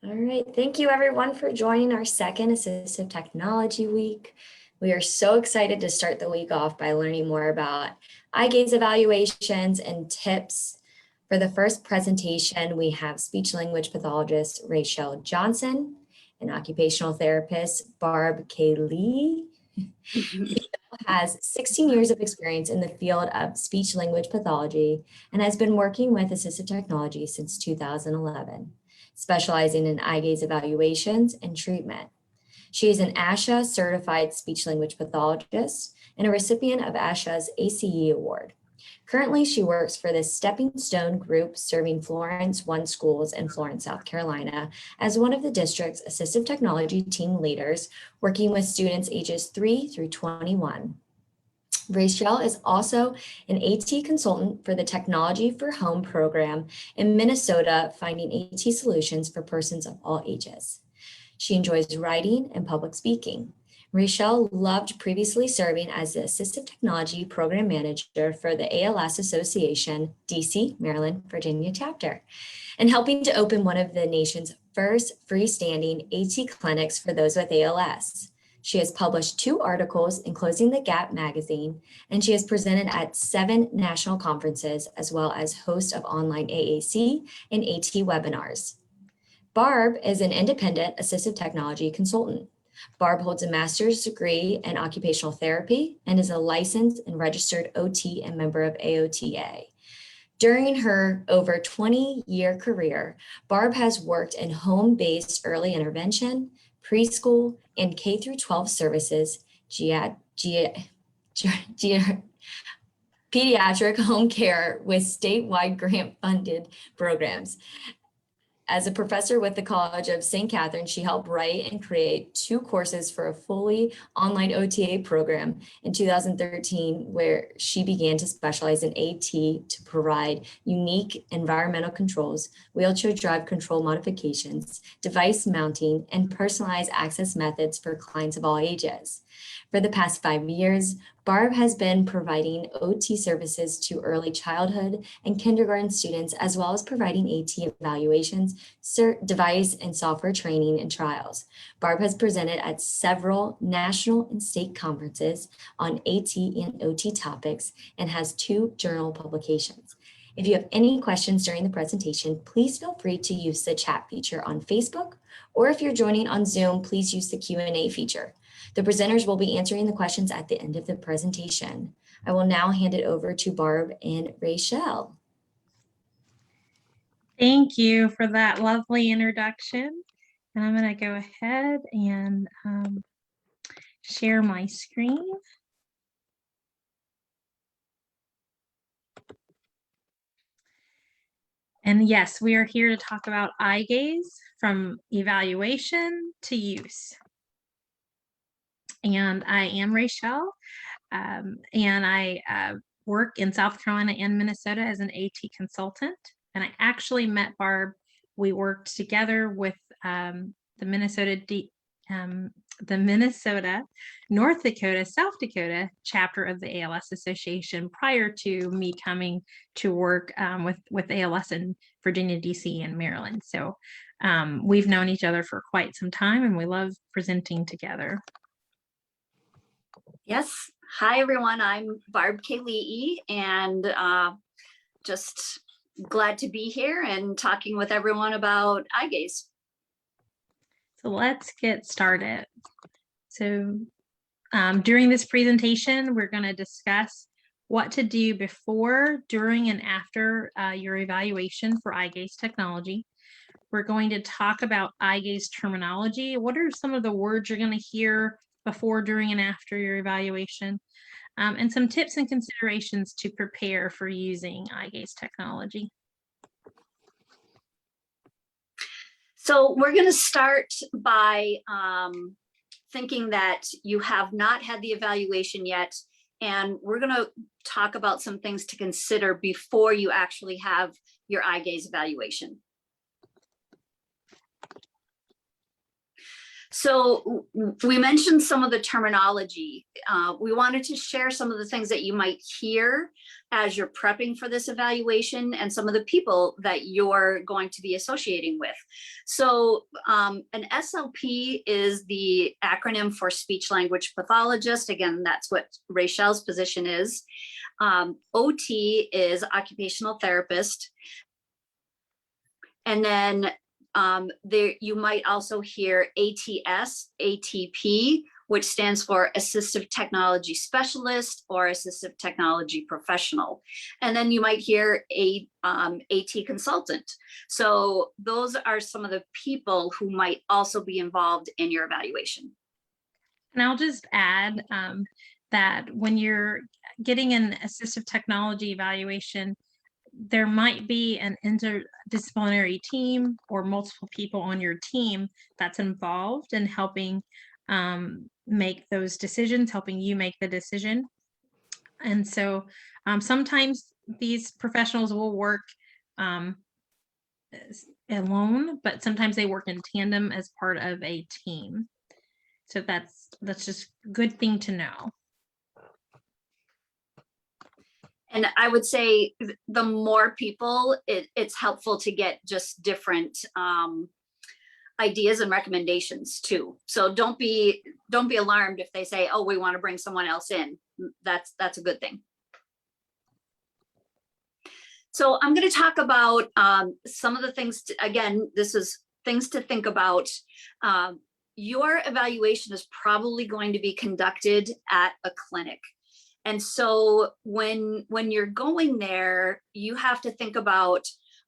All right, thank you everyone for joining our second Assistive Technology Week. We are so excited to start the week off by learning more about eye gaze evaluations and tips. For the first presentation, we have speech language pathologist Rachell Johnson and occupational therapist Barb Kelii. Has 16 years of experience in the field of speech language pathology and has been working with assistive technology since 2011, specializing in eye gaze evaluations and treatment. She is an ASHA certified speech language pathologist and a recipient of ASHA's ACE Award. Currently, she works for the Stepping Stone Group serving Florence One Schools in Florence, South Carolina, as one of the district's assistive technology team leaders, working with students ages 3 through 21. Rachell is also an AT consultant for the Technology for Home program in Minnesota, finding AT solutions for persons of all ages. She enjoys writing and public speaking. Rachell loved previously serving as the Assistive Technology Program Manager for the ALS Association, DC, Maryland, Virginia chapter, and helping to open one of the nation's first freestanding AT clinics for those with ALS. She has published 2 articles in Closing the Gap magazine, and she has presented at 7 national conferences, as well as host of online AAC and AT webinars. Barb is an independent assistive technology consultant. Barb holds a master's degree in occupational therapy and is a licensed and registered OT and member of AOTA. During her over 20-year career, Barb has worked in home-based early intervention, preschool, and K-12 services, pediatric home care with statewide grant-funded programs. As a professor with the College of St. Catherine, she helped write and create 2 courses for a fully online OTA program in 2013, where she began to specialize in AT to provide unique environmental controls, wheelchair drive control modifications, device mounting, and personalized access methods for clients of all ages. For the past 5 years, Barb has been providing OT services to early childhood and kindergarten students, as well as providing AT evaluations, device and software training and trials. Barb has presented at several national and state conferences on AT and OT topics and has 2 journal publications. If you have any questions during the presentation, please feel free to use the chat feature on Facebook, or if you're joining on Zoom, please use the Q&A feature. The presenters will be answering the questions at the end of the presentation. I will now hand it over to Barb and Rachell. Thank you for that lovely introduction. And I'm going to go ahead and share my screen. And yes, we are here to talk about eye gaze from evaluation to use. And I am Rachell, and I work in South Carolina and Minnesota as an AT consultant. And I actually met Barb. We worked together with the Minnesota, North Dakota, South Dakota chapter of the ALS Association prior to me coming to work with ALS in Virginia, DC, and Maryland. So we've known each other for quite some time, and we love presenting together. Yes. Hi, everyone. I'm Barb Kelii, and just glad to be here and talking with everyone about eye gaze. So let's get started. So during this presentation, we're going to discuss what to do before, during, and after your evaluation for eye gaze technology. We're going to talk about eye gaze terminology. What are some of the words you're going to hear before, during, and after your evaluation? And some tips and considerations to prepare for using eye gaze technology. So we're going to start by thinking that you have not had the evaluation yet, and we're going to talk about some things to consider before you actually have your eye gaze evaluation. So we mentioned some of the terminology. We wanted to share some of the things that you might hear as you're prepping for this evaluation and some of the people that you're going to be associating with. So an SLP is the acronym for speech language pathologist. Again, that's what Rachell's position is. OT is occupational therapist. And then there you might also hear ATS, ATP, which stands for Assistive Technology Specialist or Assistive Technology Professional. And then you might hear a AT Consultant. So those are some of the people who might also be involved in your evaluation. And I'll just add that when you're getting an assistive technology evaluation, there might be an interdisciplinary team or multiple people on your team that's involved in helping make those decisions, helping you make the decision. And so sometimes these professionals will work alone, but sometimes they work in tandem as part of a team. So that's just a good thing to know. And I would say the more people, it's helpful to get just different ideas and recommendations too. So don't be alarmed if they say, oh, we want to bring someone else in. That's a good thing. So I'm going to talk about some of the things, again, this is things to think about. Your evaluation is probably going to be conducted at a clinic. And so when you're going there, you have to think about,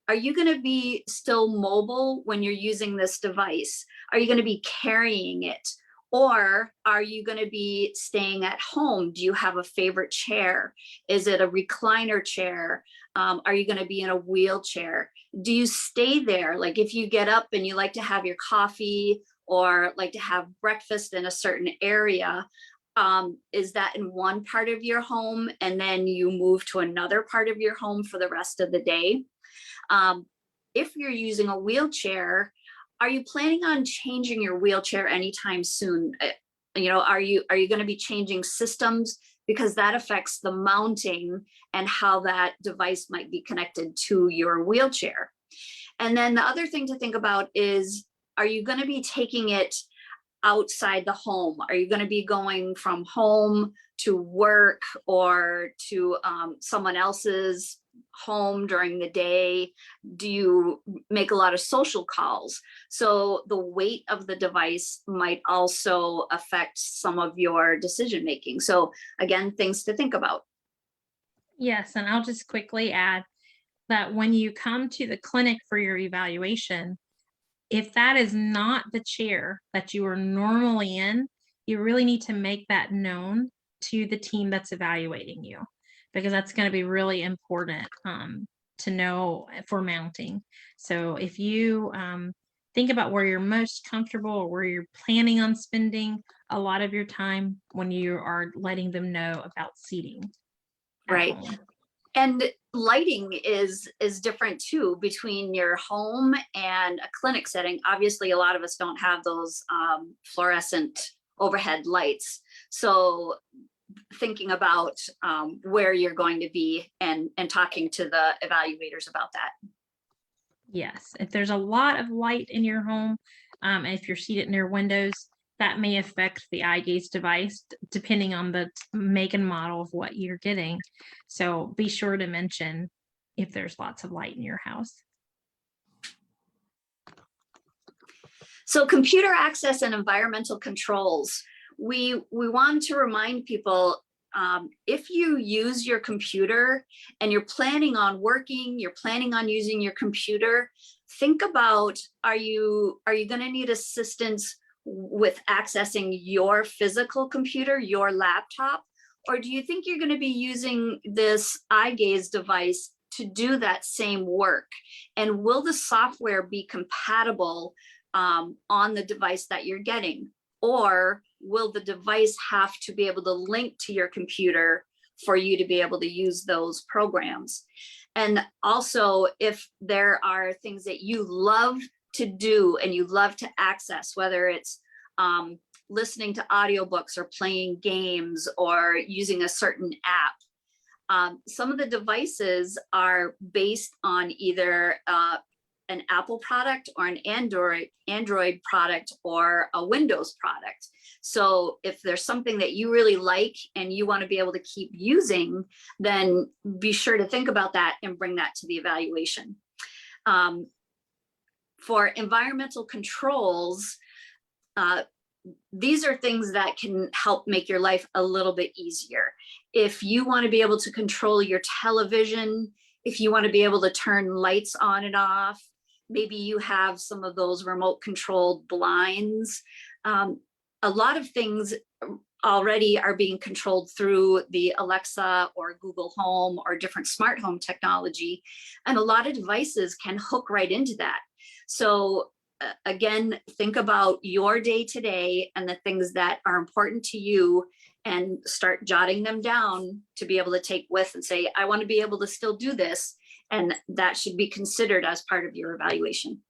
are you going to be still mobile when you're using this device? Are you going to be carrying it? Or are you going to be staying at home? Do you have a favorite chair? Is it a recliner chair? Are you going to be in a wheelchair? Do you stay there? Like if you get up and you like to have your coffee or like to have breakfast in a certain area, is that in one part of your home and then you move to another part of your home for the rest of the day? If you're using a wheelchair, are you planning on changing your wheelchair anytime soon? You know, are you going to be changing systems? Because that affects the mounting and how that device might be connected to your wheelchair. And then the other thing to think about is, are you going to be taking it outside the home? Are you going to be going from home to work or to someone else's home during the day? Do you make a lot of social calls? So the weight of the device might also affect some of your decision making. So again, things to think about. Yes, and I'll just quickly add that when you come to the clinic for your evaluation, if that is not the chair that you are normally in, you really need to make that known to the team that's evaluating you, because that's going to be really important to know for mounting. So if you think about where you're most comfortable or where you're planning on spending a lot of your time when you are letting them know about seating. Right. And lighting is different too between your home and a clinic setting. Obviously, a lot of us don't have those fluorescent overhead lights. So thinking about where you're going to be and talking to the evaluators about that. Yes, if there's a lot of light in your home, and if you're seated near windows, that may affect the eye gaze device depending on the make and model of what you're getting. So be sure to mention if there's lots of light in your house. So computer access and environmental controls. We want to remind people, if you use your computer and you're planning on working, you're planning on using your computer, think about, are you going to need assistance with accessing your physical computer, your laptop? Or do you think you're going to be using this eye gaze device to do that same work? And will the software be compatible on the device that you're getting? Or will the device have to be able to link to your computer for you to be able to use those programs? And also, if there are things that you love to do and you love to access, whether it's listening to audiobooks or playing games or using a certain app. Some of the devices are based on either an Apple product or an Android product or a Windows product. So if there's something that you really like and you want to be able to keep using, then be sure to think about that and bring that to the evaluation. For environmental controls, these are things that can help make your life a little bit easier. If you want to be able to control your television, if you want to be able to turn lights on and off, maybe you have some of those remote controlled blinds. A lot of things already are being controlled through the Alexa or Google Home or different smart home technology. And a lot of devices can hook right into that. So again, think about your day to day and the things that are important to you and start jotting them down to be able to take with and say, I want to be able to still do this. And that should be considered as part of your evaluation.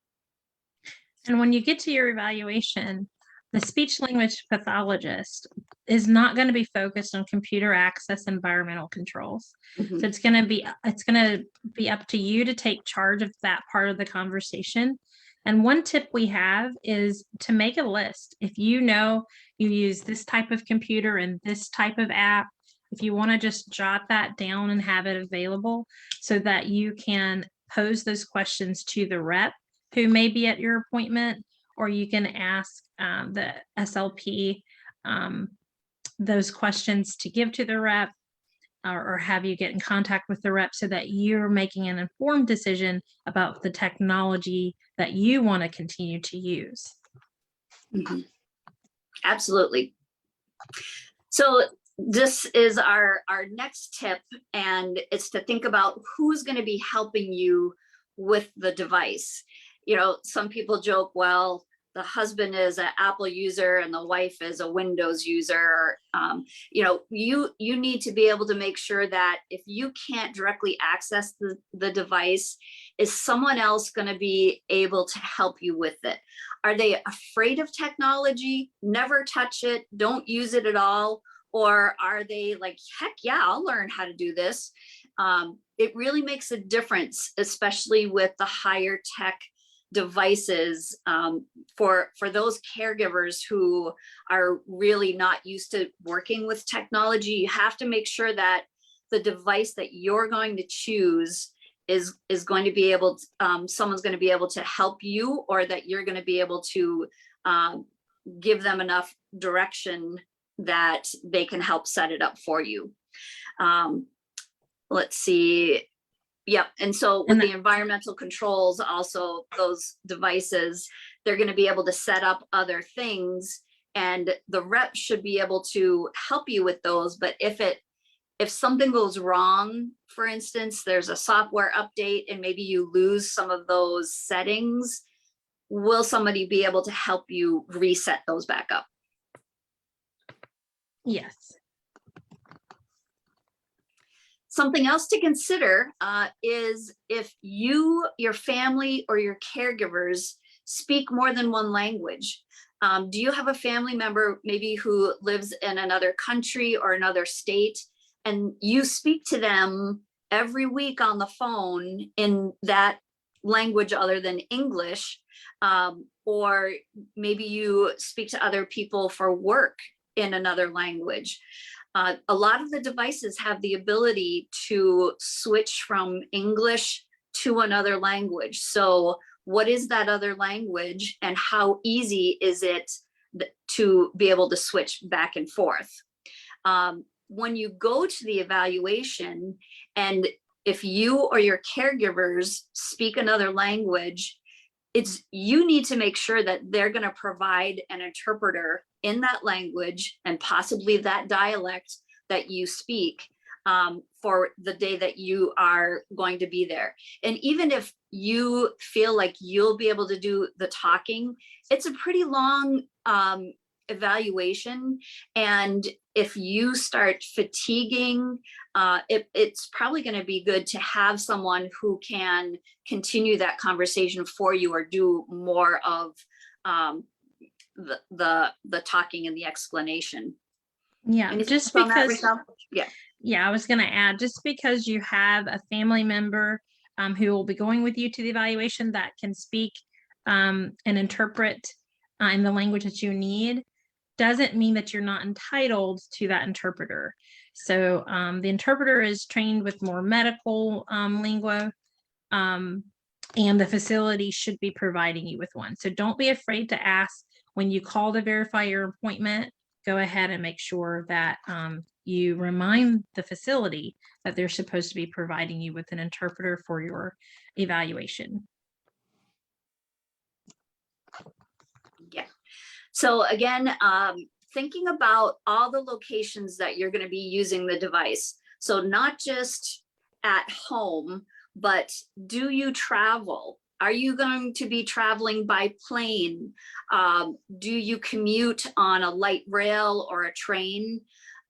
And when you get to your evaluation, the speech language pathologist is not going to be focused on computer access environmental controls. Mhm. So it's going to be up to you to take charge of that part of the conversation. And one tip we have is to make a list. If you know you use this type of computer and this type of app, if you want to just jot that down and have it available so that you can pose those questions to the rep who may be at your appointment, or you can ask the SLP those questions to give to the rep, or have you get in contact with the rep so that you're making an informed decision about the technology that you want to continue to use. Mm-hmm. Absolutely. So this is our next tip, and it's to think about who's going to be helping you with the device. You know, some people joke, well, the husband is an Apple user and the wife is a Windows user. You know, you need to be able to make sure that if you can't directly access the device, is someone else going to be able to help you with it? Are they afraid of technology? Never touch it, don't use it at all? Or are they like, heck yeah, I'll learn how to do this? It really makes a difference, especially with the higher tech devices, for those caregivers who are really not used to working with technology. You have to make sure that the device that you're going to choose is going to be able to, someone's going to be able to help you, or that you're going to be able to give them enough direction that they can help set it up for you. Let's see. Yep. And so with the environmental controls, also those devices, they're going to be able to set up other things, and the rep should be able to help you with those. But if something goes wrong, for instance, there's a software update and maybe you lose some of those settings, will somebody be able to help you reset those back up? Yes. Something else to consider is if you, your family, or your caregivers speak more than one language. Do you have a family member maybe who lives in another country or another state, and you speak to them every week on the phone in that language other than English? Or maybe you speak to other people for work in another language. A lot of the devices have the ability to switch from English to another language. So what is that other language, and how easy is it to be able to switch back and forth? When you go to the evaluation, and if you or your caregivers speak another language, you need to make sure that they're going to provide an interpreter in that language and possibly that dialect that you speak for the day that you are going to be there. And even if you feel like you'll be able to do the talking, it's a pretty long evaluation. And if you start fatiguing, it's probably going to be good to have someone who can continue that conversation for you, or do more of the talking and the explanation. Yeah, Anything just else on that, because, Rachell? Yeah. yeah, I was going to add, just because you have a family member who will be going with you to the evaluation that can speak and interpret in the language that you need, doesn't mean that you're not entitled to that interpreter. So the interpreter is trained with more medical lingua, and the facility should be providing you with one. So don't be afraid to ask when you call to verify your appointment. Go ahead and make sure that you remind the facility that they're supposed to be providing you with an interpreter for your evaluation. Yeah. So again, thinking about all the locations that you're going to be using the device. So not just at home, but do you travel? Are you going to be traveling by plane? Do you commute on a light rail or a train?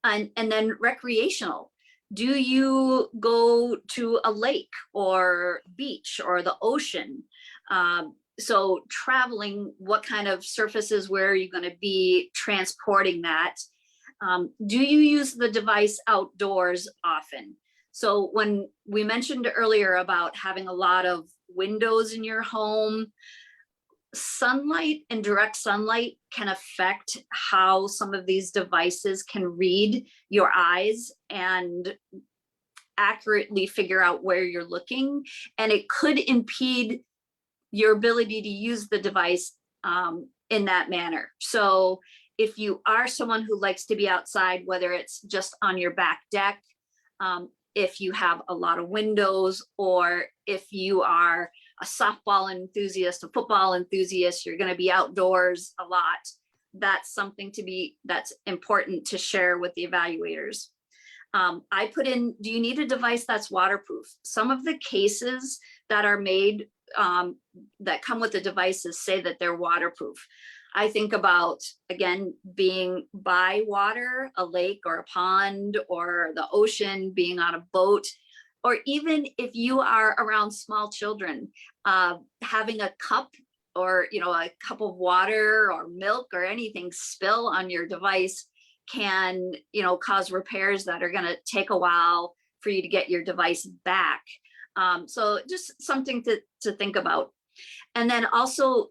And then recreational. Do you go to a lake or beach or the ocean? So traveling, what kind of surfaces, where are you going to be transporting that? Do you use the device outdoors often? So when we mentioned earlier about having a lot of windows in your home, sunlight and direct sunlight can affect how some of these devices can read your eyes and accurately figure out where you're looking. And it could impede your ability to use the device in that manner. So if you are someone who likes to be outside, whether it's just on your back deck, if you have a lot of windows, or if you are a softball enthusiast, a football enthusiast, you're going to be outdoors a lot. That's something that's important to share with the evaluators. I put in, do you need a device that's waterproof? Some of the cases that are made that come with the devices say that they're waterproof. I think about, again, being by water, a lake or a pond or the ocean, being on a boat, or even if you are around small children, having a cup or, a cup of water or milk or anything spill on your device can, cause repairs that are going to take a while for you to get your device back. So just something to think about. And then also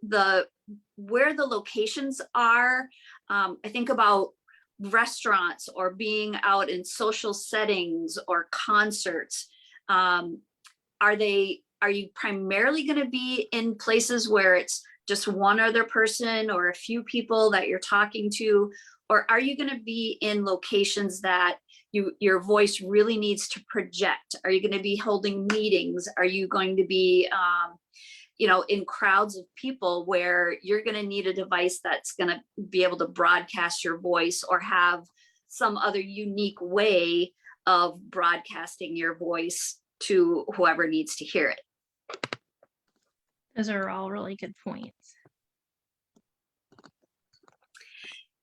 where the locations are. I think about restaurants or being out in social settings or concerts. Are you primarily going to be in places where it's just one other person or a few people that you're talking to? Or are you going to be in locations that your voice really needs to project? Are you going to be holding meetings? Are you going to be, in crowds of people where you're going to need a device that's going to be able to broadcast your voice or have some other unique way of broadcasting your voice to whoever needs to hear it? Those are all really good points.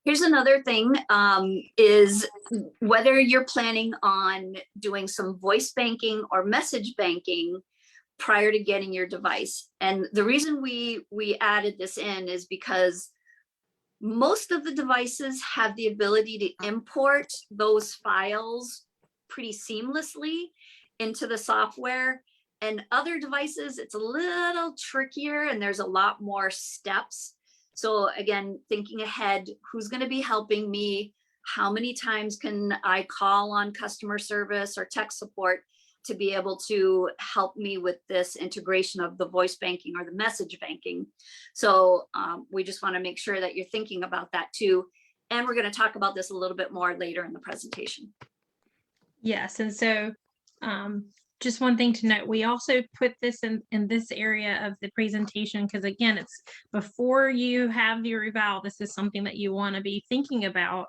Here's another thing, is whether you're planning on doing some voice banking or message banking prior to getting your device. And the reason we added this in is because most of the devices have the ability to import those files pretty seamlessly into the software. And other devices, it's a little trickier and there's a lot more steps. So again, thinking ahead, who's going to be helping me? How many times can I call on customer service or tech support to be able to help me with this integration of the voice banking or the message banking? So we just want to make sure that you're thinking about that too. And we're going to talk about this a little bit more later in the presentation. Yes, and so just one thing to note, we also put this in this area of the presentation because, again, it's before you have your eval. This is something that you want to be thinking about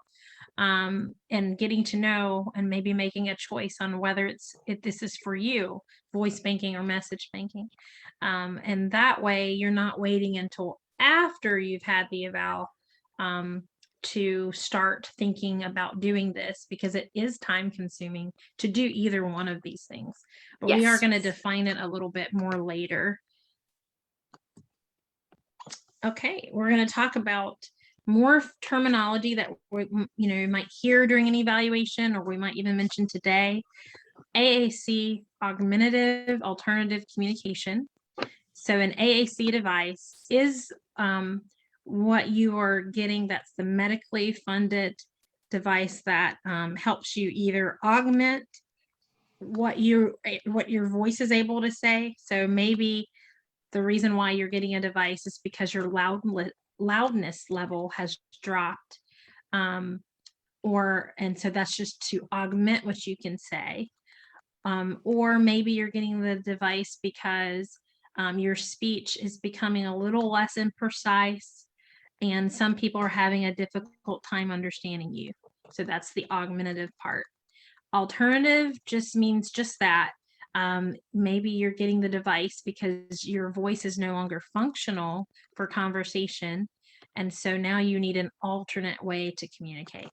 and getting to know and maybe making a choice on whether this is for you, voice banking or message banking. And that way you're not waiting until after you've had the eval to start thinking about doing this, because it is time consuming to do either one of these things. But Yes. We are going to define it a little bit more later. Okay, we're going to talk about more terminology that we might hear during an evaluation, or we might even mention today. AAC, augmentative alternative communication. So an AAC device is what you are getting. That's the medically funded device that helps you either augment what your voice is able to say. So maybe the reason why you're getting a device is because your loudness level has dropped, and so that's just to augment what you can say. Or maybe you're getting the device because your speech is becoming a little less imprecise, and some people are having a difficult time understanding you. So that's the augmentative part. Alternative just means just that. Maybe you're getting the device because your voice is no longer functional for conversation, and so now you need an alternate way to communicate.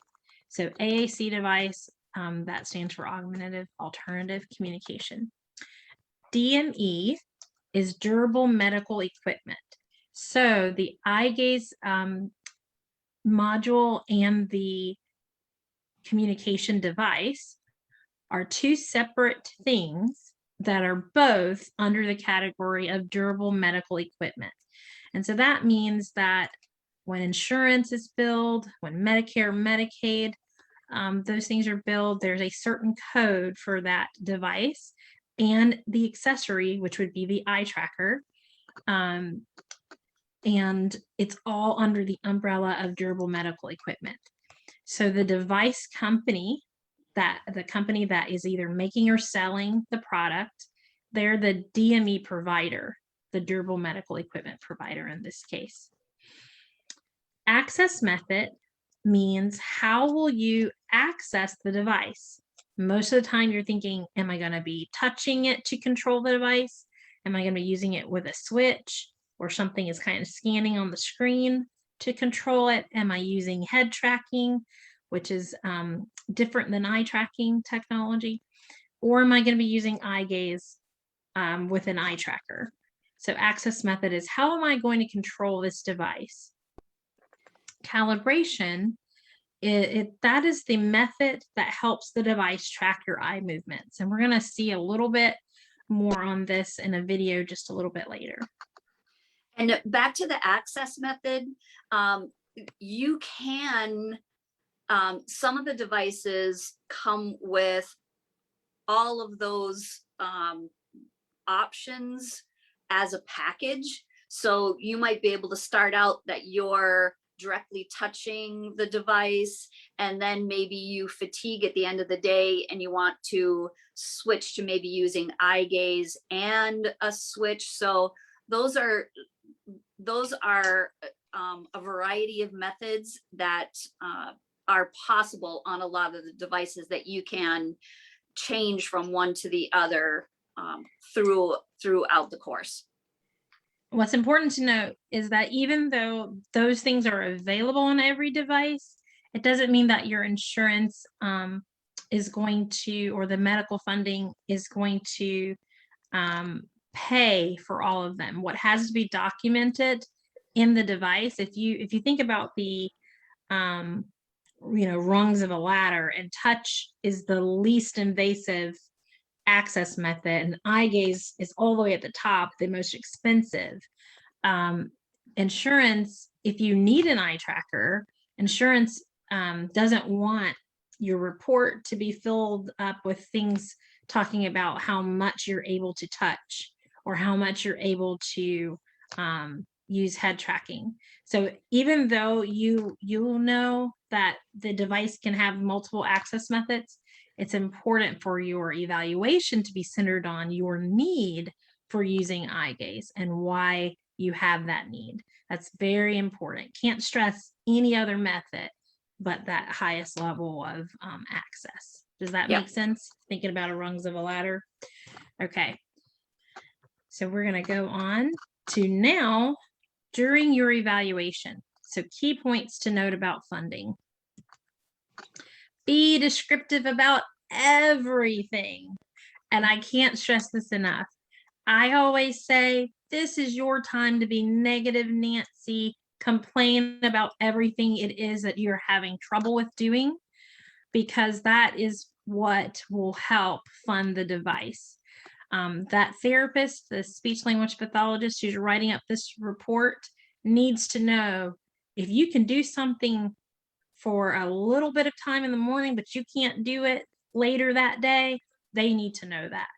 So AAC device, that stands for augmentative alternative communication. DME is durable medical equipment. So the eye gaze module and the communication device are two separate things that are both under the category of durable medical equipment. And so that means that when insurance is billed, when Medicare, Medicaid, those things are billed, there's a certain code for that device and the accessory, which would be the eye tracker. And it's all under the umbrella of durable medical equipment. So the device company, the company that is either making or selling the product, they're the DME provider, the durable medical equipment provider in this case. Access method means how will you access the device? Most of the time you're thinking, am I going to be touching it to control the device? Am I going to be using it with a switch, or something is kind of scanning on the screen to control it? Am I using head tracking, which is different than eye tracking technology? Or am I going to be using eye gaze with an eye tracker? So access method is how am I going to control this device? Calibration, that is the method that helps the device track your eye movements. And we're going to see a little bit more on this in a video just a little bit later. And back to the access method, you can, some of the devices come with all of those options as a package. So you might be able to start out that you're directly touching the device, and then maybe you fatigue at the end of the day and you want to switch to maybe using eye gaze and a switch. So those are a variety of methods that are possible on a lot of the devices that you can change from one to the other throughout the course. What's important to note is that even though those things are available on every device, it doesn't mean that your insurance is going to, or the medical funding is going to pay for all of them. What has to be documented in the device, if you think about the rungs of a ladder, and touch is the least invasive access method, and eye gaze is all the way at the top, the most expensive. Insurance, if you need an eye tracker, insurance doesn't want your report to be filled up with things talking about how much you're able to touch or how much you're able to use head tracking. So even though you'll know that the device can have multiple access methods, it's important for your evaluation to be centered on your need for using eye gaze and why you have that need. That's very important. Can't stress any other method but that highest level of access. Does that make sense? Thinking about a rungs of a ladder. Okay. So we're going to go on to now during your evaluation. So key points to note about funding. Be descriptive about everything. And I can't stress this enough. I always say, this is your time to be negative Nancy. complain about everything it is that you're having trouble with doing, because that is what will help fund the device. That therapist, the speech language pathologist who's writing up this report, needs to know if you can do something for a little bit of time in the morning, but you can't do it later that day, they need to know that.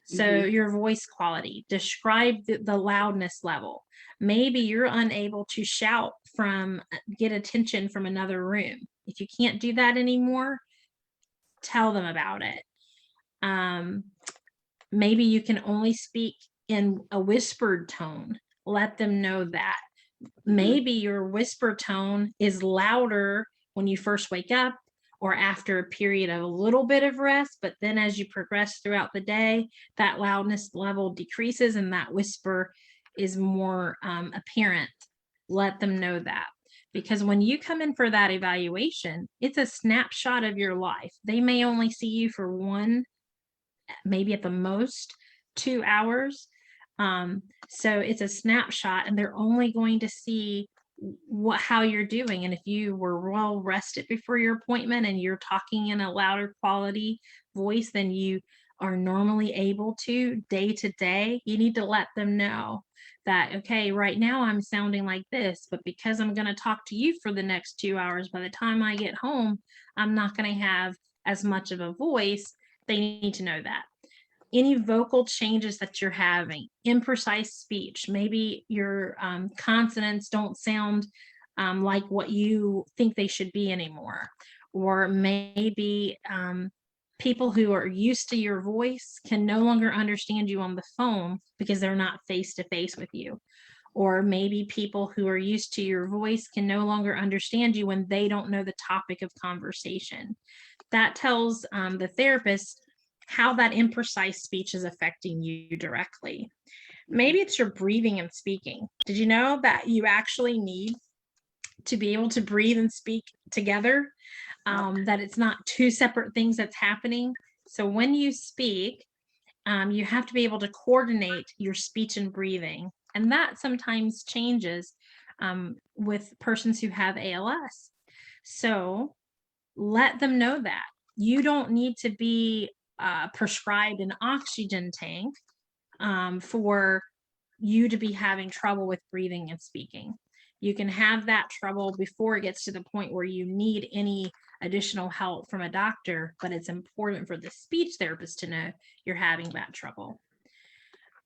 So your voice quality, describe the loudness level. Maybe you're unable to shout get attention from another room. If you can't do that anymore, tell them about it. Maybe you can only speak in a whispered tone. Let them know that. Maybe your whisper tone is louder when you first wake up or after a period of a little bit of rest, but then as you progress throughout the day, that loudness level decreases and that whisper is more apparent. Let them know that. Because when you come in for that evaluation, it's a snapshot of your life. They may only see you for 1, maybe at the most 2 hours. So it's a snapshot and they're only going to see how you're doing. And if you were well rested before your appointment and you're talking in a louder quality voice than you are normally able to day, you need to let them know that, okay, right now I'm sounding like this, but because I'm going to talk to you for the next 2 hours, by the time I get home, I'm not going to have as much of a voice. They need to know that. Any vocal changes that you're having, imprecise speech, maybe your consonants don't sound like what you think they should be anymore, or maybe people who are used to your voice can no longer understand you on the phone because they're not face to face with you. Or maybe people who are used to your voice can no longer understand you when they don't know the topic of conversation. That tells the therapist how that imprecise speech is affecting you directly. Maybe it's your breathing and speaking. Did you know that you actually need to be able to breathe and speak together? That it's not 2 separate things that's happening. So when you speak, you have to be able to coordinate your speech and breathing. And that sometimes changes with persons who have ALS. So let them know that. You don't need to be prescribed an oxygen tank for you to be having trouble with breathing and speaking. You can have that trouble before it gets to the point where you need any additional help from a doctor, but it's important for the speech therapist to know you're having that trouble.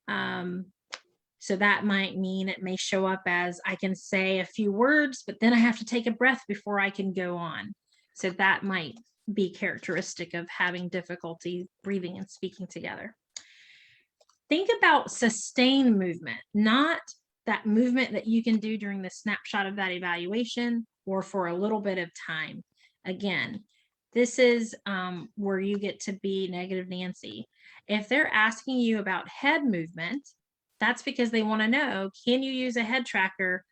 So that might mean it may show up as I can say a few words, but then I have to take a breath before I can go on. So that might be characteristic of having difficulty breathing and speaking together. Think about sustained movement, not that movement that you can do during the snapshot of that evaluation or for a little bit of time. Again, this is where you get to be negative Nancy. If they're asking you about head movement, that's because they want to know, can you use a head tracker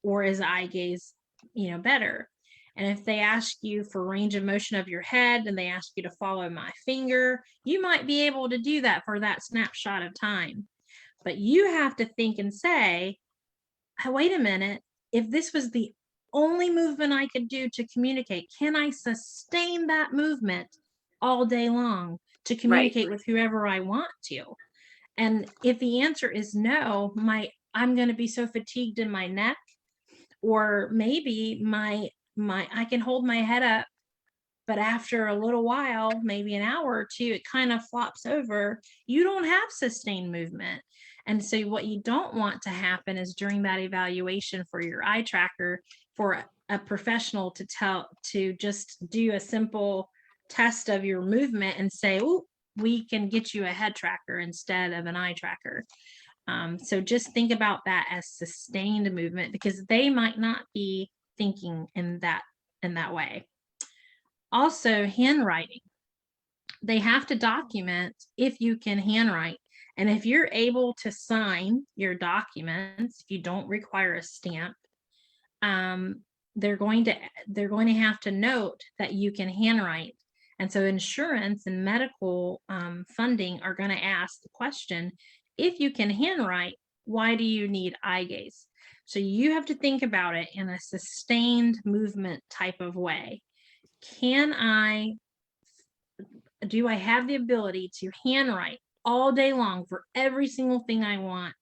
or is eye gaze, better? And if they ask you for range of motion of your head and they ask you to follow my finger, you might be able to do that for that snapshot of time. But you have to think and say, oh, wait a minute, if this was the only movement I could do to communicate, can I sustain that movement all day long to communicate with whoever I want to? And if the answer is no, I'm going to be so fatigued in my neck, or maybe I can hold my head up, but after a little while, maybe an hour or 2, it kind of flops over. You don't have sustained movement. And so what you don't want to happen is during that evaluation for your eye tracker, for a professional to just do a simple test of your movement and say, oh, we can get you a head tracker instead of an eye tracker. So just think about that as sustained movement, because they might not be thinking in that way. Also, handwriting. They have to document if you can handwrite. And if you're able to sign your documents, if you don't require a stamp, they're going to have to note that you can handwrite. And so insurance and medical funding are going to ask the question, if you can handwrite, why do you need eye gaze? So you have to think about it in a sustained movement type of way. Do I have the ability to handwrite all day long for every single thing I want?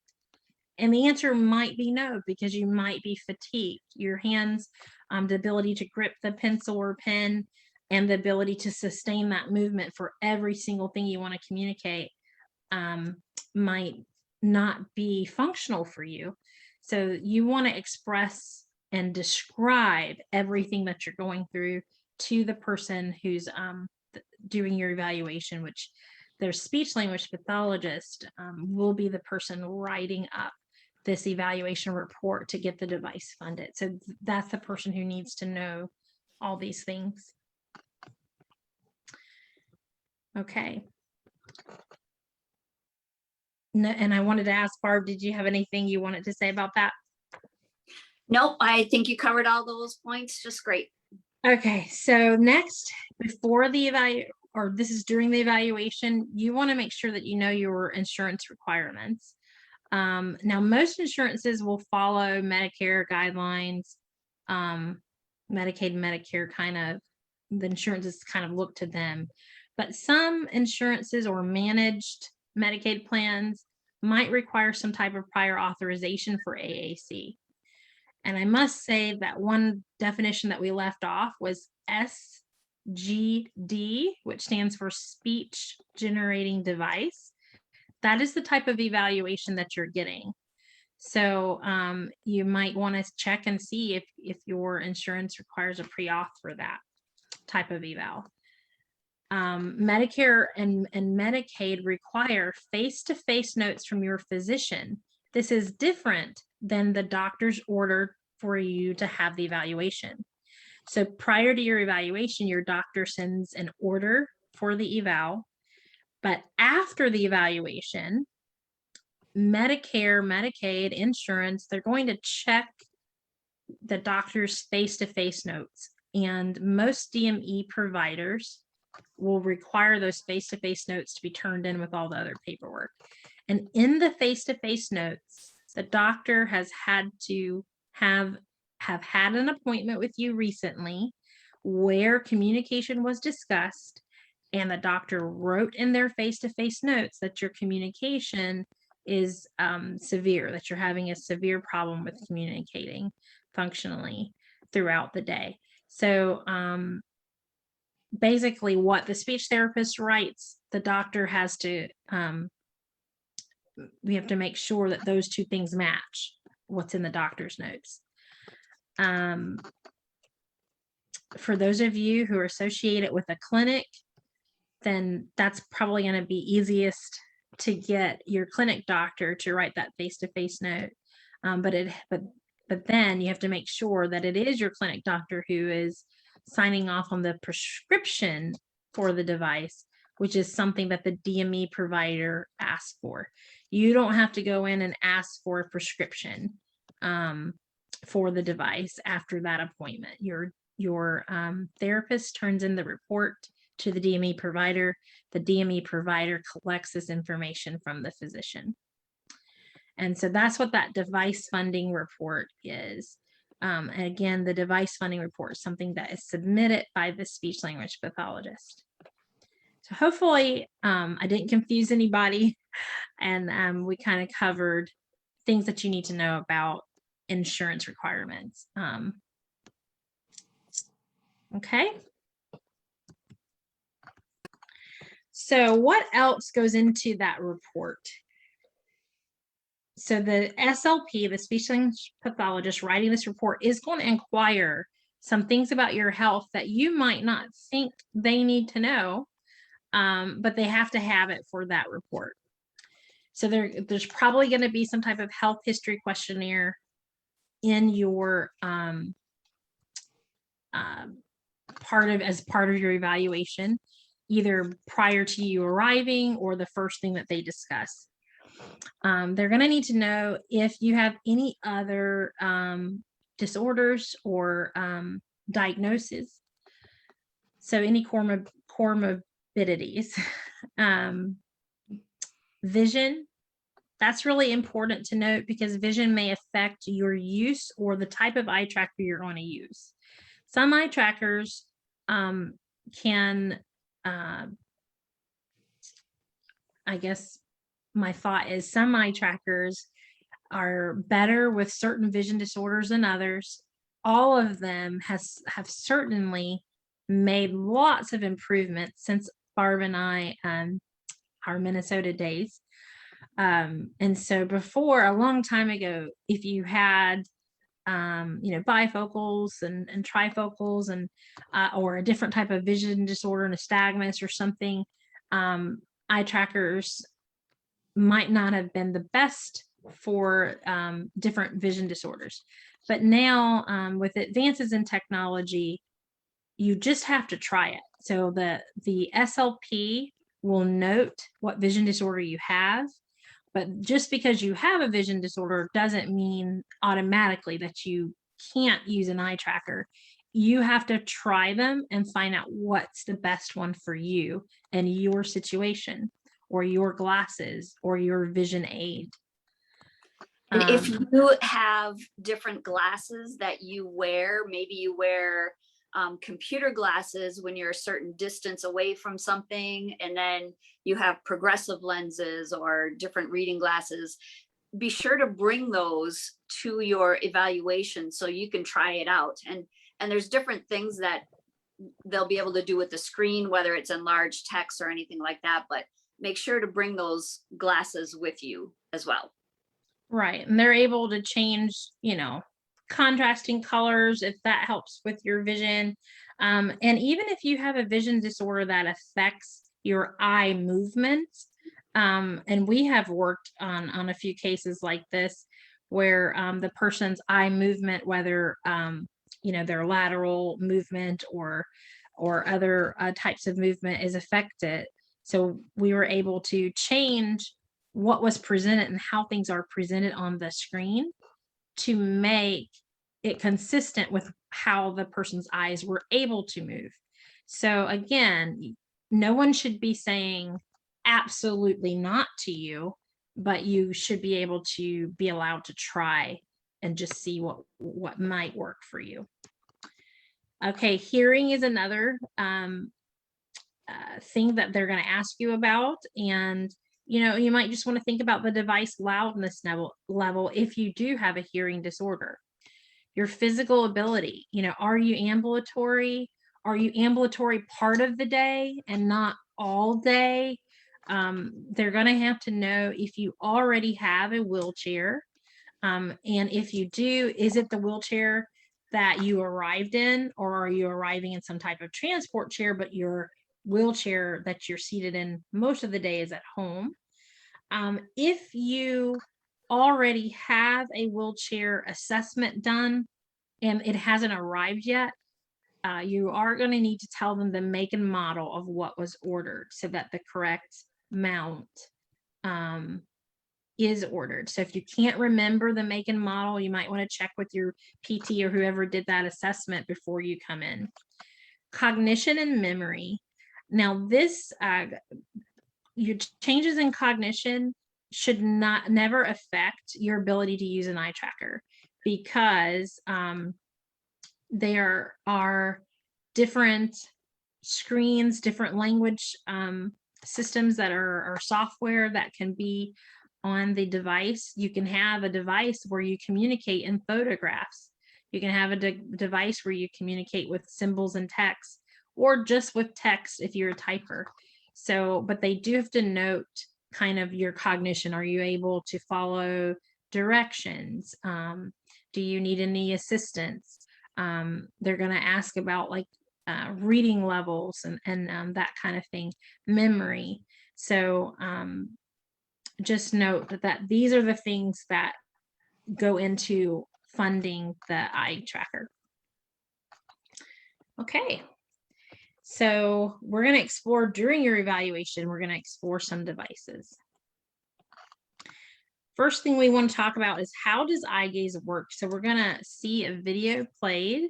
And the answer might be no, because you might be fatigued. Your hands, the ability to grip the pencil or pen, and the ability to sustain that movement for every single thing you want to communicate might not be functional for you. So you want to express and describe everything that you're going through to the person who's doing your evaluation, which their speech language pathologist will be the person writing up this evaluation report to get the device funded. So that's the person who needs to know all these things. Okay. No, and I wanted to ask Barb, did you have anything you wanted to say about that? Nope, I think you covered all those points just great. Okay, so next, before the this is during the evaluation, you want to make sure that you know your insurance requirements. Now, most insurances will follow Medicare guidelines, Medicaid, Medicare the insurances kind of look to them. But some insurances or managed Medicaid plans might require some type of prior authorization for AAC. And I must say that one definition that we left off was SGD, which stands for speech generating device. That is the type of evaluation that you're getting. So you might want to check and see if your insurance requires a pre-auth for that type of eval. Medicare and Medicaid require face-to-face notes from your physician. This is different than the doctor's order for you to have the evaluation. So prior to your evaluation, your doctor sends an order for the eval, but after the evaluation, Medicare, Medicaid, insurance, they're going to check the doctor's face-to-face notes, and most DME providers will require those face-to-face notes to be turned in with all the other paperwork. And in the face-to-face notes, the doctor has had to have had an appointment with you recently where communication was discussed, and the doctor wrote in their face-to-face notes that your communication is severe, that you're having a severe problem with communicating functionally throughout the day. So basically what the speech therapist writes, the doctor has to, we have to make sure that those two things match what's in the doctor's notes. For those of you who are associated with a clinic, then that's probably going to be easiest to get your clinic doctor to write that face-to-face note. But then you have to make sure that it is your clinic doctor who is signing off on the prescription for the device, which is something that the DME provider asks for. You don't have to go in and ask for a prescription for the device after that appointment. Your therapist turns in the report to the DME provider. The DME provider collects this information from the physician. And so that's what that device funding report is. And again, the device funding report is something that is submitted by the speech language pathologist. So hopefully I didn't confuse anybody, and we kind of covered things that you need to know about insurance requirements. Okay. So what else goes into that report? So the SLP, the speech language pathologist writing this report, is going to inquire some things about your health that you might not think they need to know, but they have to have it for that report. So there's probably going to be some type of health history questionnaire in your as part of your evaluation, either prior to you arriving or the first thing that they discuss. They're going to need to know if you have any other disorders or diagnoses. So any comorbidities, vision, That's really important to note because vision may affect your use or the type of eye tracker you're going to use. Some eye trackers can, I guess my thought is some eye trackers are better with certain vision disorders than others. All of them have certainly made lots of improvements since Barb and I, our Minnesota days. And so before, a long time ago, if you had bifocals and trifocals and or a different type of vision disorder, nystagmus or something, eye trackers might not have been the best for different vision disorders. But now with advances in technology, you just have to try it. So the SLP will note what vision disorder you have, but just because you have a vision disorder doesn't mean automatically that you can't use an eye tracker. You have to try them and find out what's the best one for you and your situation or your glasses or your vision aid. And if you have different glasses that you wear, maybe you wear computer glasses when you're a certain distance away from something, and then you have progressive lenses or different reading glasses, be sure to bring those to your evaluation so you can try it out. And there's different things that they'll be able to do with the screen, whether it's in large text or anything like that, but make sure to bring those glasses with you as well. Right. And they're able to change, contrasting colors if that helps with your vision. And even if you have a vision disorder that affects your eye movement, and we have worked on a few cases like this where the person's eye movement, whether their lateral movement or other types of movement is affected. So we were able to change what was presented and how things are presented on the screen to make it consistent with how the person's eyes were able to move. So again, no one should be saying absolutely not to you, but you should be able to be allowed to try and just see what might work for you. Okay, hearing is another thing that they're going to ask you about, and you might just want to think about the device loudness level if you do have a hearing disorder. Your physical ability, are you ambulatory? Are you ambulatory part of the day and not all day? They're going to have to know if you already have a wheelchair. And if you do, is it the wheelchair that you arrived in, or are you arriving in some type of transport chair, but your wheelchair that you're seated in most of the day is at home? If you already have a wheelchair assessment done and it hasn't arrived yet, you are going to need to tell them the make and model of what was ordered so that the correct mount is ordered. So if you can't remember the make and model, you might want to check with your PT or whoever did that assessment before you come in. Cognition and memory. Now this, your changes in cognition should never affect your ability to use an eye tracker, because there are different screens, different language systems that are software that can be on the device. You can have a device where you communicate in photographs. You can have a device where you communicate with symbols and text, or just with text if you're a typer. So, but they do have to note kind of your cognition. Are you able to follow directions? Do you need any assistance? They're going to ask about like reading levels and that kind of thing, memory. So just note that these are the things that go into funding the eye tracker. Okay. So we're going to explore during your evaluation, we're going to explore some devices. First thing we want to talk about is, how does eye gaze work? So we're going to see a video played,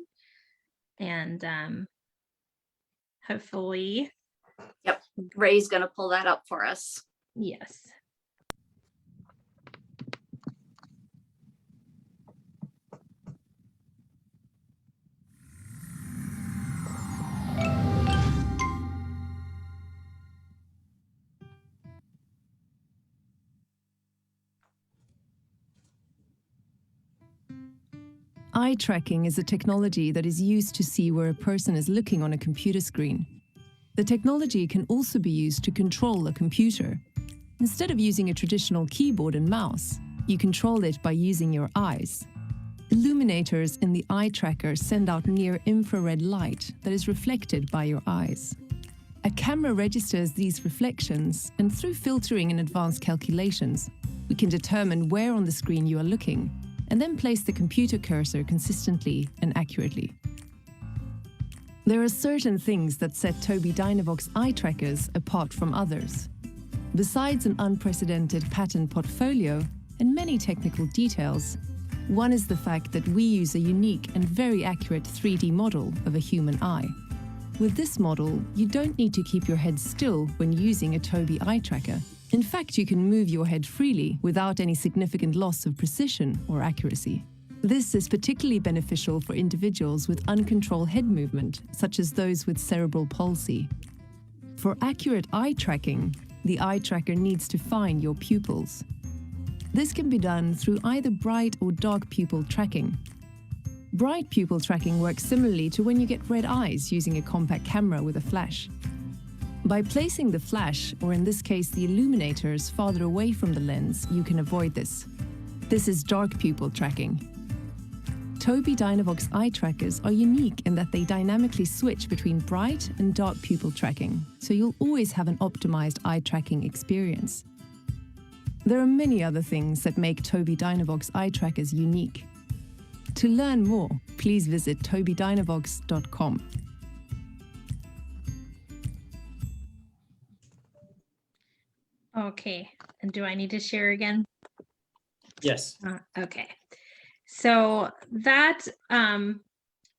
and hopefully. Yep, Ray's going to pull that up for us. Yes. Eye tracking is a technology that is used to see where a person is looking on a computer screen. The technology can also be used to control a computer. Instead of using a traditional keyboard and mouse, you control it by using your eyes. Illuminators in the eye tracker send out near-infrared light that is reflected by your eyes. A camera registers these reflections, and through filtering and advanced calculations, we can determine where on the screen you are looking, and then place the computer cursor consistently and accurately. There are certain things that set Tobii Dynavox eye trackers apart from others. Besides an unprecedented patent portfolio and many technical details, one is the fact that we use a unique and very accurate 3D model of a human eye. With this model, you don't need to keep your head still when using a Tobii eye tracker. In fact, you can move your head freely without any significant loss of precision or accuracy. This is particularly beneficial for individuals with uncontrolled head movement, such as those with cerebral palsy. For accurate eye tracking, the eye tracker needs to find your pupils. This can be done through either bright or dark pupil tracking. Bright pupil tracking works similarly to when you get red eyes using a compact camera with a flash. By placing the flash, or in this case the illuminators, farther away from the lens, you can avoid this. This is dark pupil tracking. Tobii Dynavox eye trackers are unique in that they dynamically switch between bright and dark pupil tracking, so you'll always have an optimized eye tracking experience. There are many other things that make Tobii Dynavox eye trackers unique. To learn more, please visit tobiidynavox.com. Okay, and do I need to share again? Yes. Okay, so that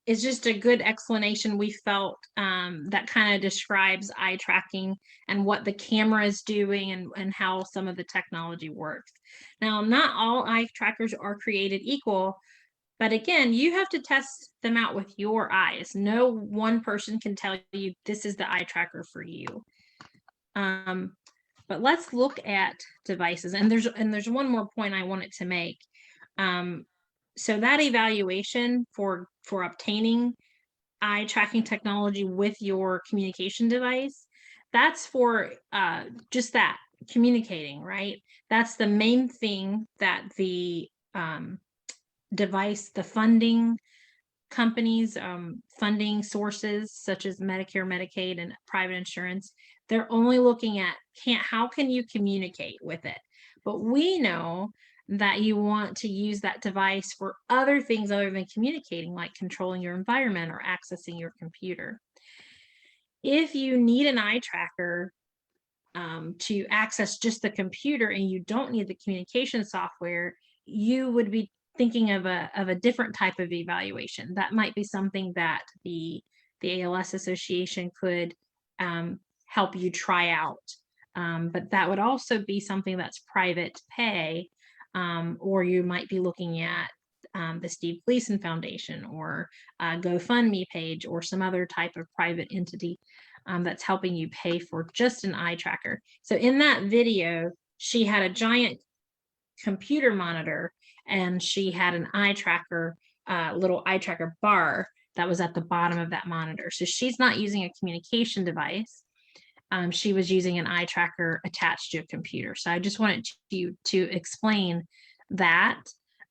is just a good explanation. We felt that kind of describes eye tracking and what the camera is doing and how some of the technology works. Now, not all eye trackers are created equal, but again, you have to test them out with your eyes. No one person can tell you this is the eye tracker for you. But let's look at devices. And there's one more point I wanted to make. So that evaluation for obtaining eye tracking technology with your communication device, that's for just that, communicating, right? That's the main thing that the device, the funding companies, funding sources such as Medicare, Medicaid, and private insurance, they're only looking at how can you communicate with it. But we know that you want to use that device for other things other than communicating, like controlling your environment or accessing your computer. If you need an eye tracker to access just the computer and you don't need the communication software, you would be thinking of a different type of evaluation. That might be something that the ALS Association could help you try out. But that would also be something that's private pay, or you might be looking at the Steve Gleason Foundation or a GoFundMe page or some other type of private entity that's helping you pay for just an eye tracker. So in that video, she had a giant computer monitor and she had an eye tracker, little eye tracker bar that was at the bottom of that monitor. So she's not using a communication device. She was using an eye tracker attached to a computer. So I just wanted you to explain that.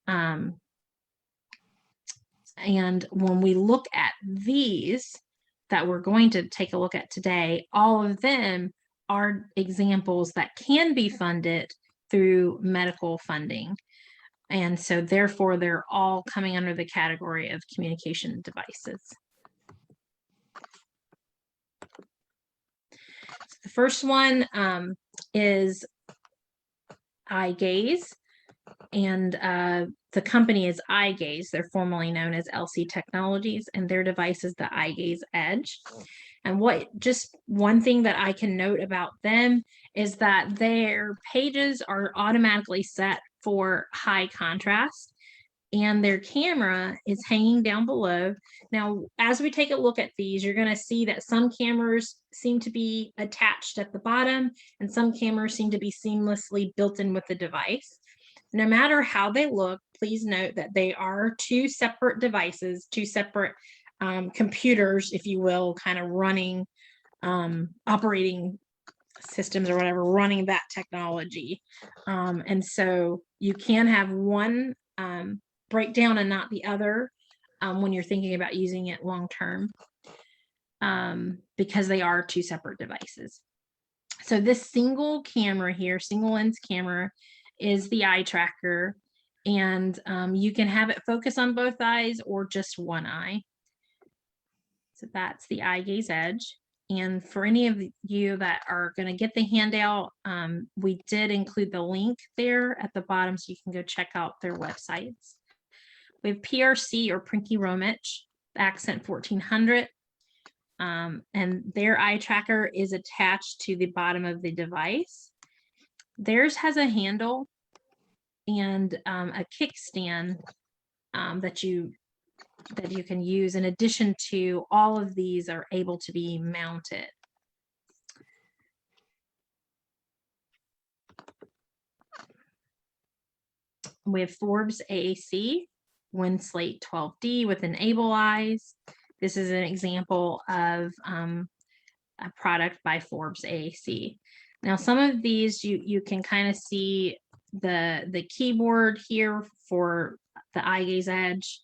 And when we look at these that we're going to take a look at today, all of them are examples that can be funded through medical funding. And so therefore, they're all coming under the category of communication devices. So the first one is eye gaze, and the company is eye gaze. They're formerly known as LC Technologies, and their device is the eye gaze Edge. And just one thing that I can note about them is that their pages are automatically set for high contrast, and their camera is hanging down below. Now, as we take a look at these, you're going to see that some cameras seem to be attached at the bottom, and some cameras seem to be seamlessly built in with the device. No matter how they look, please note that they are two separate devices, two separate computers, if you will, kind of running operating systems or whatever, running that technology. And so you can have one breakdown and not the other when you're thinking about using it long term, because they are two separate devices. So this single camera here, single lens camera, is the eye tracker, and you can have it focus on both eyes or just one eye. So that's the eye gaze edge. And for any of you that are going to get the handout, we did include the link there at the bottom so you can go check out their websites. We have PRC or Prinky Romich, Accent 1400. And their eye tracker is attached to the bottom of the device. Theirs has a handle and a kickstand that you can use. In addition to, all of these are able to be mounted. We have Forbes AAC, Winslate 12D with Enable Eyes. This is an example of a product by Forbes AAC. Now, some of these you can kind of see the keyboard here for the eye gaze edge,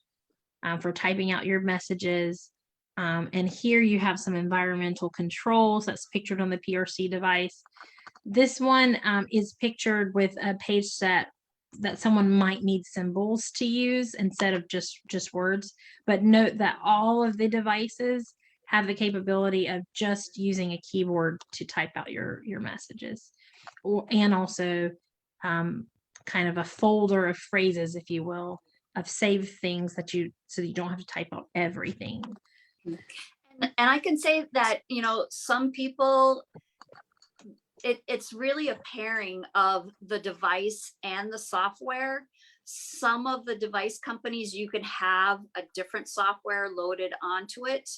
for typing out your messages. And here you have some environmental controls that's pictured on the PRC device. This one is pictured with a page set that someone might need symbols to use instead of just words. But note that all of the devices have the capability of just using a keyboard to type out your messages, and also kind of a folder of phrases, if you will, of saved things that so that you don't have to type out everything. And I can say that, some people, it's really a pairing of the device and the software. Some of the device companies, you can have a different software loaded onto it.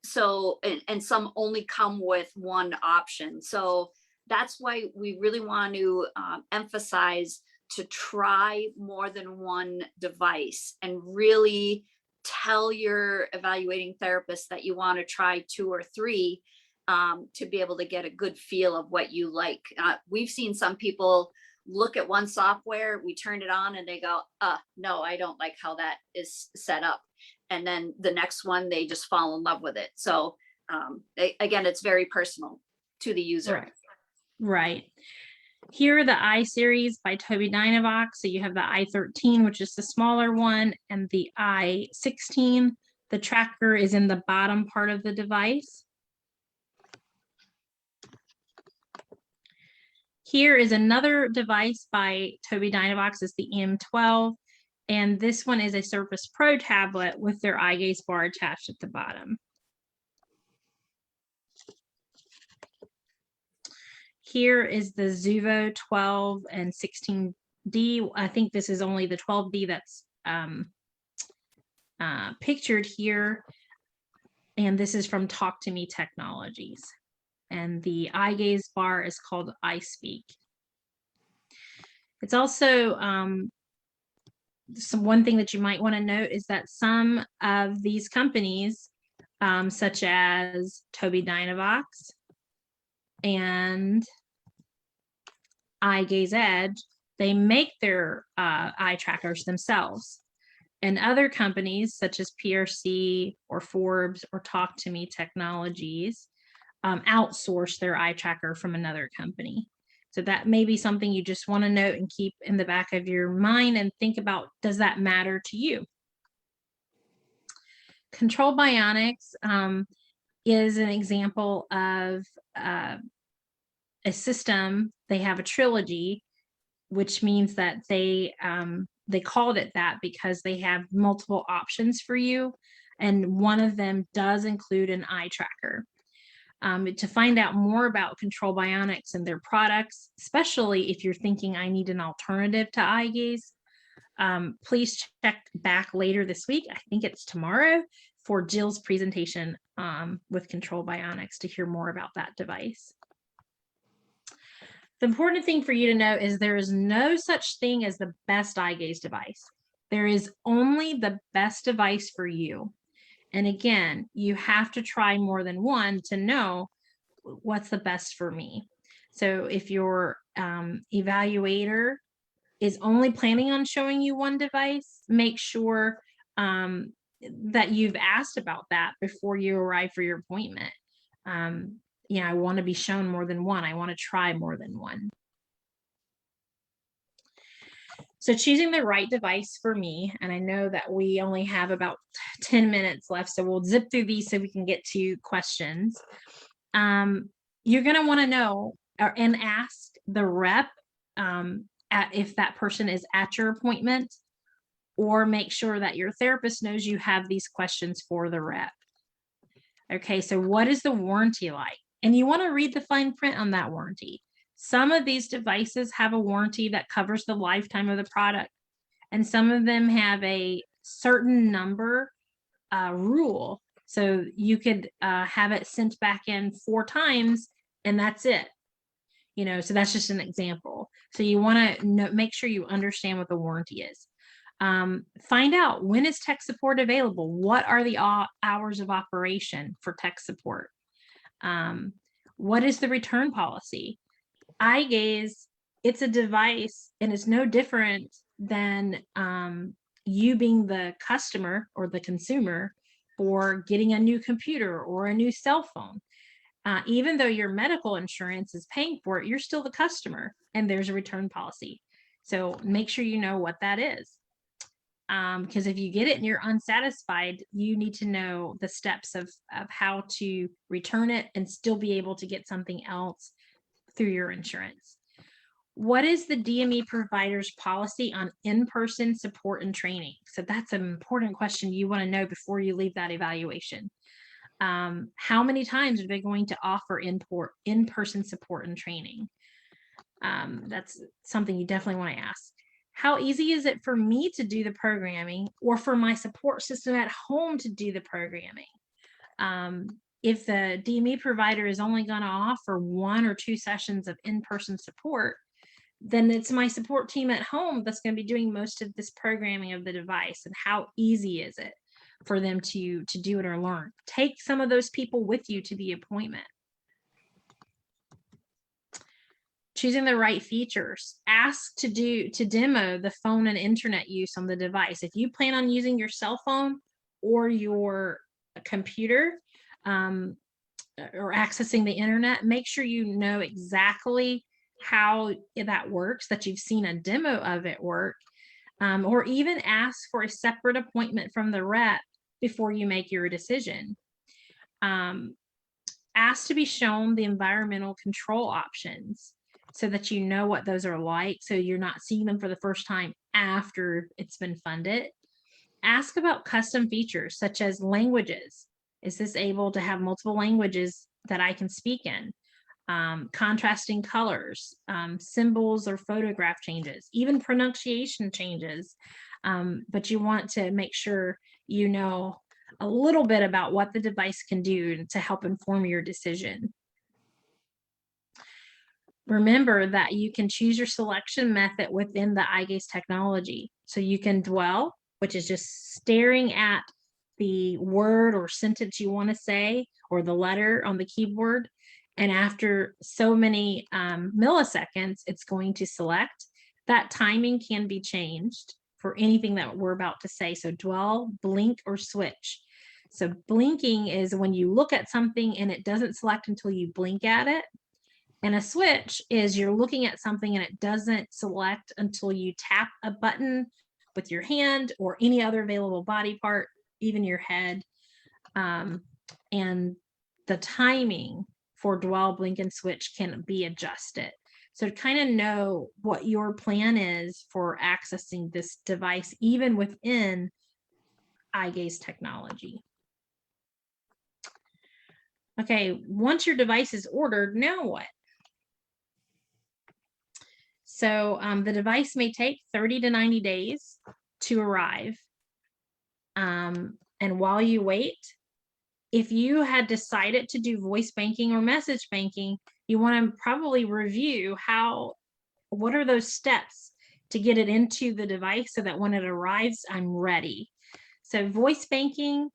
So, and some only come with one option. So that's why we really want to emphasize to try more than one device and really tell your evaluating therapist that you want to try 2 or 3 to be able to get a good feel of what you like. We've seen some people look at one software, we turn it on and they go, no, I don't like how that is set up. And then the next one, they just fall in love with it. So again, it's very personal to the user. Right. Here are the I series by Tobii Dynavox. So you have the I13, which is the smaller one, and the I16. The tracker is in the bottom part of the device. Here is another device by Tobii Dynavox. It's the M12. And this one is a Surface Pro tablet with their eye gaze bar attached at the bottom. Here is the Zuvo 12 and 16D. I think this is only the 12D that's pictured here. And this is from Talk to Me Technologies. And the eye gaze bar is called iSpeak. It's also one thing that you might want to note is that some of these companies, such as Tobii Dynavox and Eye Gaze Edge, they make their eye trackers themselves. And other companies such as PRC or Forbes or Talk to Me Technologies outsource their eye tracker from another company. So that may be something you just want to note and keep in the back of your mind and think about, does that matter to you? Control Bionics is an example of a system. They have a trilogy, which means that they called it that because they have multiple options for you. And one of them does include an eye tracker. To find out more about Control Bionics and their products, especially if you're thinking I need an alternative to eye gaze, please check back later this week. I think it's tomorrow for Jill's presentation with Control Bionics to hear more about that device. The important thing for you to know is there is no such thing as the best eye gaze device. There is only the best device for you. And again, you have to try more than one to know what's the best for me. So if your evaluator is only planning on showing you one device, make sure that you've asked about that before you arrive for your appointment. I want to be shown more than one. I want to try more than one. So choosing the right device for me, and I know that we only have about 10 minutes left, so we'll zip through these so we can get to questions. You're going to want to know and ask the rep if that person is at your appointment, or make sure that your therapist knows you have these questions for the rep. Okay, so what is the warranty like? And you want to read the fine print on that warranty. Some of these devices have a warranty that covers the lifetime of the product, and some of them have a certain number rule. So you could have it sent back in 4 times and that's it. So that's just an example. So you want to make sure you understand what the warranty is. Find out, when is tech support available? What are the hours of operation for tech support? What is the return policy? Eye gaze, it's a device and it's no different than you being the customer or the consumer for getting a new computer or a new cell phone. Even though your medical insurance is paying for it, you're still the customer, and there's a return policy. So make sure you know what that is. Because if you get it and you're unsatisfied, you need to know the steps of how to return it and still be able to get something else through your insurance. What is the DME provider's policy on in-person support and training? So that's an important question you want to know before you leave that evaluation. How many times are they going to offer in-person support and training? That's something you definitely want to ask. How easy is it for me to do the programming, or for my support system at home to do the programming? If the DME provider is only going to offer 1 or 2 sessions of in-person support, then it's my support team at home that's going to be doing most of this programming of the device. And how easy is it for them to do it or learn? Take some of those people with you to the appointment. Choosing the right features. Ask to demo the phone and internet use on the device. If you plan on using your cell phone or your computer or accessing the internet, make sure you know exactly how that works, that you've seen a demo of it work, or even ask for a separate appointment from the rep before you make your decision. Ask to be shown the environmental control options so that you know what those are like, so you're not seeing them for the first time after it's been funded. Ask about custom features such as languages. Is this able to have multiple languages that I can speak in? Contrasting colors, symbols or photograph changes, even pronunciation changes. But you want to make sure you know a little bit about what the device can do to help inform your decision. Remember that you can choose your selection method within the eye gaze technology. So you can dwell, which is just staring at the word or sentence you want to say, or the letter on the keyboard. And after so many milliseconds, it's going to select. That timing can be changed for anything that we're about to say. So dwell, blink, or switch. So blinking is when you look at something and it doesn't select until you blink at it. And a switch is you're looking at something and it doesn't select until you tap a button with your hand or any other available body part, even your head. And the timing for dwell, blink, and switch can be adjusted. So to kind of know what your plan is for accessing this device, even within eye gaze technology. Okay, once your device is ordered, now what? So the device may take 30 to 90 days to arrive. And while you wait, if you had decided to do voice banking or message banking, you want to probably review what are those steps to get it into the device so that when it arrives, I'm ready. So voice banking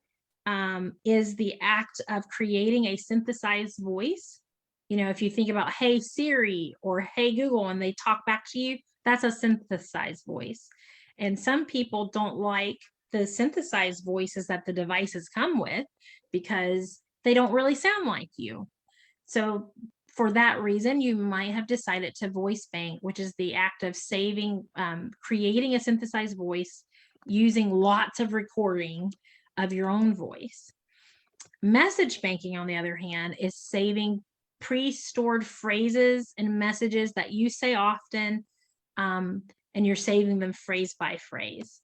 is the act of creating a synthesized voice. You know, if you think about, hey Siri or hey Google, and they talk back to you, that's a synthesized voice. And some people don't like the synthesized voices that the devices come with because they don't really sound like you. So for that reason, you might have decided to voice bank, which is the act of creating a synthesized voice using lots of recording of your own voice. Message banking, on the other hand, is saving pre-stored phrases and messages that you say often, and you're saving them phrase by phrase.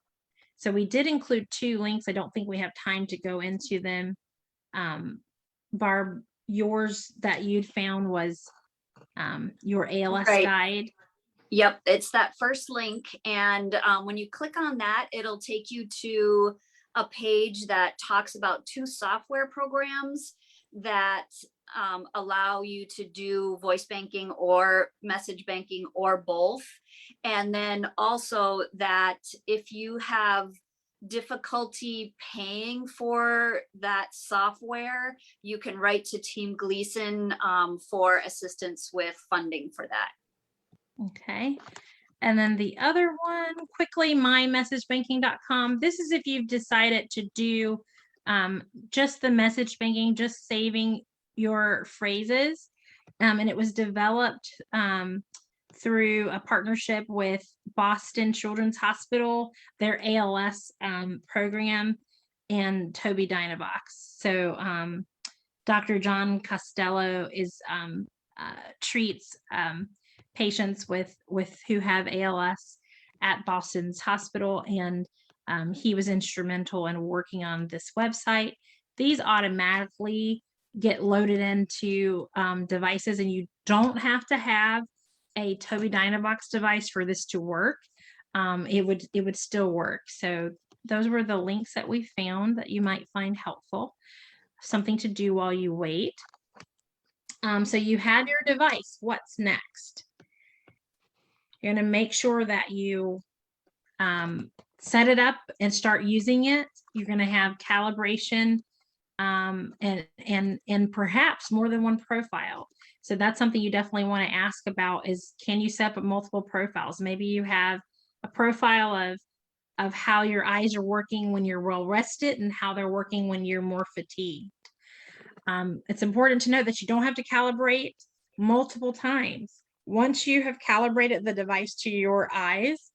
So we did include 2 links. I don't think we have time to go into them. Barb, yours that you'd found was your ALS Right. guide. Yep, it's that first link. And when you click on that, it'll take you to a page that talks about 2 software programs that allow you to do voice banking or message banking or both. And then also that if you have difficulty paying for that software, you can write to Team Gleason for assistance with funding for that. Okay. And then the other one, quickly, mymessagebanking.com. This is if you've decided to do just the message banking, just saving your phrases. And it was developed through a partnership with Boston Children's Hospital, their ALS program, and Tobii Dynavox. So Dr. John Costello treats patients with who have ALS at Boston's hospital, and he was instrumental in working on this website. These automatically get loaded into devices, and you don't have to have a Tobii Dynavox device for this to work. It would still work. So those were the links that we found that you might find helpful, something to do while you wait. So you have your device. What's next? You're going to make sure that you set it up and start using it. You're going to have calibration and perhaps more than one profile. So that's something you definitely want to ask about is, can you set up multiple profiles? Maybe you have a profile of how your eyes are working when you're well rested and how they're working when you're more fatigued. It's important to note that you don't have to calibrate multiple times. Once you have calibrated the device to your eyes,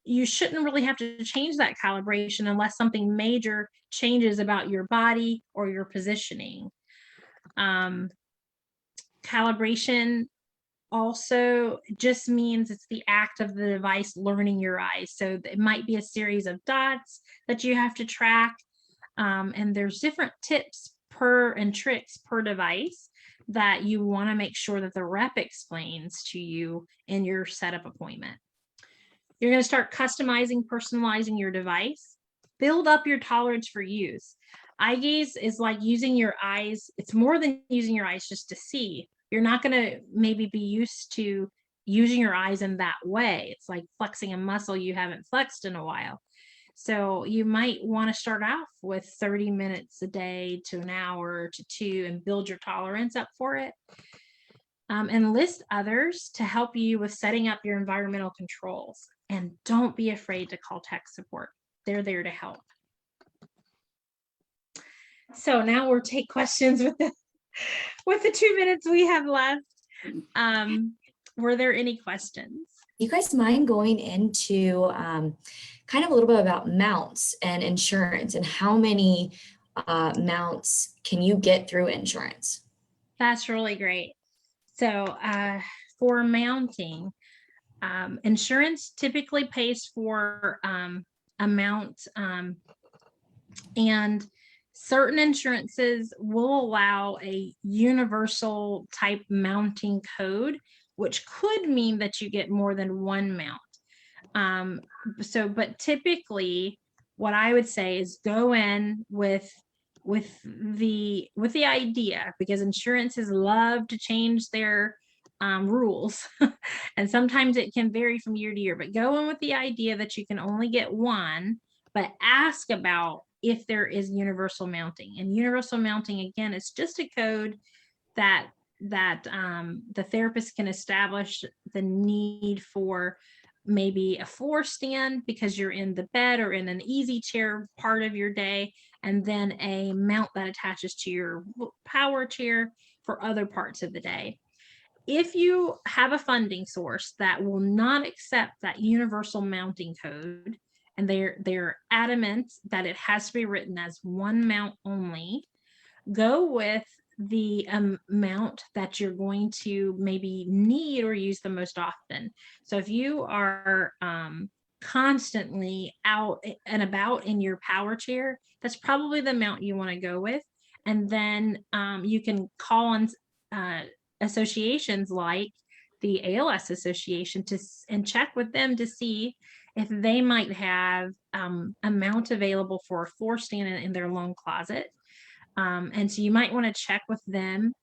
you shouldn't really have to change that calibration unless something major changes about your body or your positioning. Calibration also just means it's the act of the device learning your eyes. So it might be a series of dots that you have to track. And there's different tips and tricks per device that you want to make sure that the rep explains to you in your setup appointment. You're going to start customizing, personalizing your device. Build up your tolerance for use. Eye gaze is like using your eyes. It's more than using your eyes just to see. You're not going to maybe be used to using your eyes in that way. It's like flexing a muscle you haven't flexed in a while. So you might want to start off with 30 minutes a day to an hour to 2 and build your tolerance up for it. And list others to help you with setting up your environmental controls. And don't be afraid to call tech support. They're there to help. So now we'll take questions with the 2 minutes we have left. Were there any questions? You guys mind going into kind of a little bit about mounts and insurance and how many mounts can you get through insurance? That's really great. So for mounting, insurance typically pays for a mount, and certain insurances will allow a universal type mounting code, which could mean that you get more than one mount. But typically what I would say is go in with with the idea, because insurances love to change their rules, and sometimes it can vary from year to year, but go in with the idea that you can only get one, but ask about if there is universal mounting. And universal mounting, again, it's just a code that the therapist can establish the need for maybe a floor stand because you're in the bed or in an easy chair part of your day, and then a mount that attaches to your power chair for other parts of the day. If you have a funding source that will not accept that universal mounting code, and they're adamant that it has to be written as one mount only, go with the amount that you're going to maybe need or use the most often. So if you are constantly out and about in your power chair, that's probably the amount you want to go with. And then you can call on associations like the ALS Association and check with them to see if they might have a mount available for a floor stand in their loan closet. And so you might want to check with them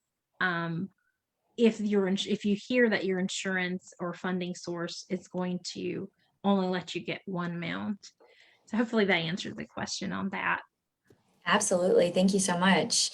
if you hear that your insurance or funding source is going to only let you get one mount. So hopefully that answered the question on that. Absolutely. Thank you so much.